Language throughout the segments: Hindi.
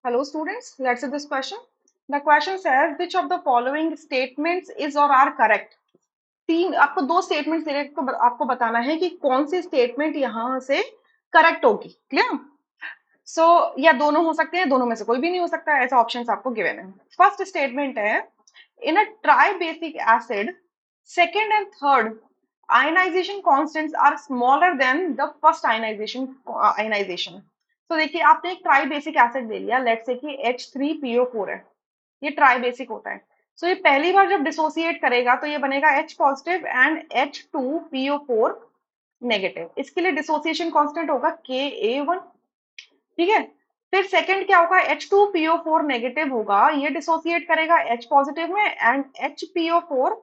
Hello students, let's see this question. The question says which of the following statements is or are correct. तीन आपको दो स्टेटमेंट दे तो आपको बताना है कि कौन सी स्टेटमेंट यहां से करेक्ट होगी। क्लियर? सो या दोनों हो सकते हैं, दोनों में से कोई भी नहीं हो सकता, ऐसा ऑप्शंस आपको गिवन है। फर्स्ट स्टेटमेंट है in a tribasic acid second and third ionisation constants are smaller than the first ionisation. तो देखिए आपने एक ट्राई बेसिक एसिड ले लिया, लेट्स से कि H3PO4 है, ये ट्राई बेसिक होता है। सो ये पहली बार जब डिसोसिएट करेगा तो ये बनेगा H positive and H2PO4 negative. इसके लिए डिसोसिएशन कांस्टेंट होगा Ka1। ठीक है, फिर सेकंड क्या होगा, H2PO4 नेगेटिव होगा, ये डिसोसिएट करेगा H पॉजिटिव में एंड HPO4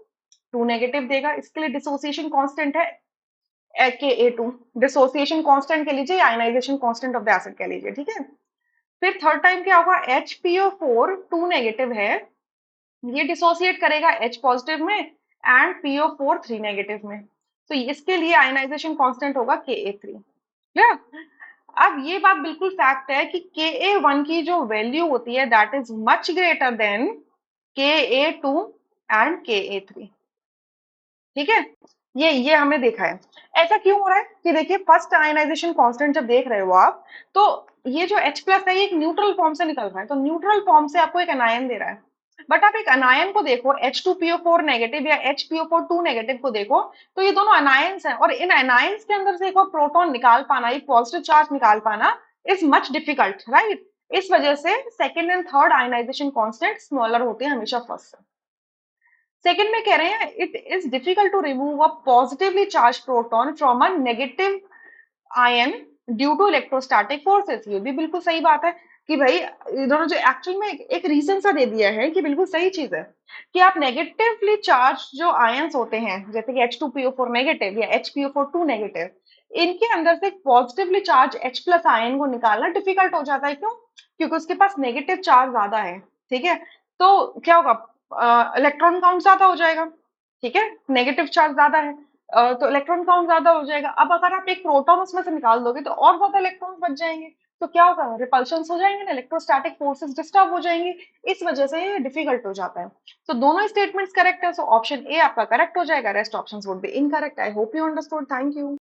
2 नेगेटिव देगा। इसके लिए डिसोसिएशन कांस्टेंट है Ka2। डिसोसिएशन कांस्टेंट कह लीजिए, ionisation constant of the acid कह लीजिए। ठीक है, फिर थर्ड टाइम क्या होगा, HPO4 2 नेगेटिव है, ये डिसोसिएट करेगा H पॉजिटिव में एंड PO4 3 नेगेटिव में। तो इसके लिए आयनाइजेशन कांस्टेंट होगा Ka3। क्लियर? अब ये बात बिल्कुल फैक्ट है कि Ka1 की जो वैल्यू होती है that is much greater than Ka2 and Ka3। ठीक है, ये हमने देखा है। ऐसा क्यों हो रहा है कि देखिए फर्स्ट आयनाइजेशन कांस्टेंट जब देख रहे हो आप, तो ये जो H प्लस है ये एक न्यूट्रल फॉर्म से निकल रहा है, तो न्यूट्रल फॉर्म से आपको एक अनायन दे रहा है। बट आप एक अनायन को देखो H2PO4 नेगेटिव या HPO4 2 नेगेटिव को देखो, तो ये दोनों अनायंस हैं और इन अनायंस के अंदर से एक और प्रोटॉन निकाल पाना, एक पॉजिटिव चार्ज निकाल पाना इज मच डिफिकल्ट, राइट? इस वजह से second and third ionisation constant smaller होते हैं हमेशा फर्स्ट से। सेकेंड में कह रहे हैं it is difficult to remove a positively charge proton from a negative ion due to electrostatic forces. ये भी बिल्कुल सही बात है कि भाई इन्होंने जो एक्चुअल में एक रीजन सा दे दिया है कि बिल्कुल सही चीज है कि आप नेगेटिवली चार्ज जो आयंस होते हैं जैसे कि H2PO4 नेगेटिव या HPO4 2 नेगेटिव, इनके अंदर से positively charge H plus ion को निकालना डिफिकल्ट हो जाता है। क्यों? क्योंकि उसके पास नेगेटिव चार्ज ज्यादा है। ठीक है, तो क्या होगा, इलेक्ट्रॉन काउंट ज्यादा हो जाएगा। ठीक है, नेगेटिव चार्ज ज्यादा है, तो इलेक्ट्रॉन काउंट ज्यादा हो जाएगा। अब अगर आप एक प्रोटॉन उसमें से निकाल दोगे तो और ज्यादा इलेक्ट्रॉन बच जाएंगे, तो क्या होगा, रिपल्शंस हो जाएंगे ना, इलेक्ट्रोस्टैटिक फोर्सेस डिस्टर्ब हो जाएंगे। इस वजह से ये डिफिकल्ट हो जाता है। तो दोनों स्टेटमेंट्स करेक्ट है, सो ऑप्शन ए आपका करेक्ट हो जाएगा, rest options would be incorrect. I hope you understood, thank you.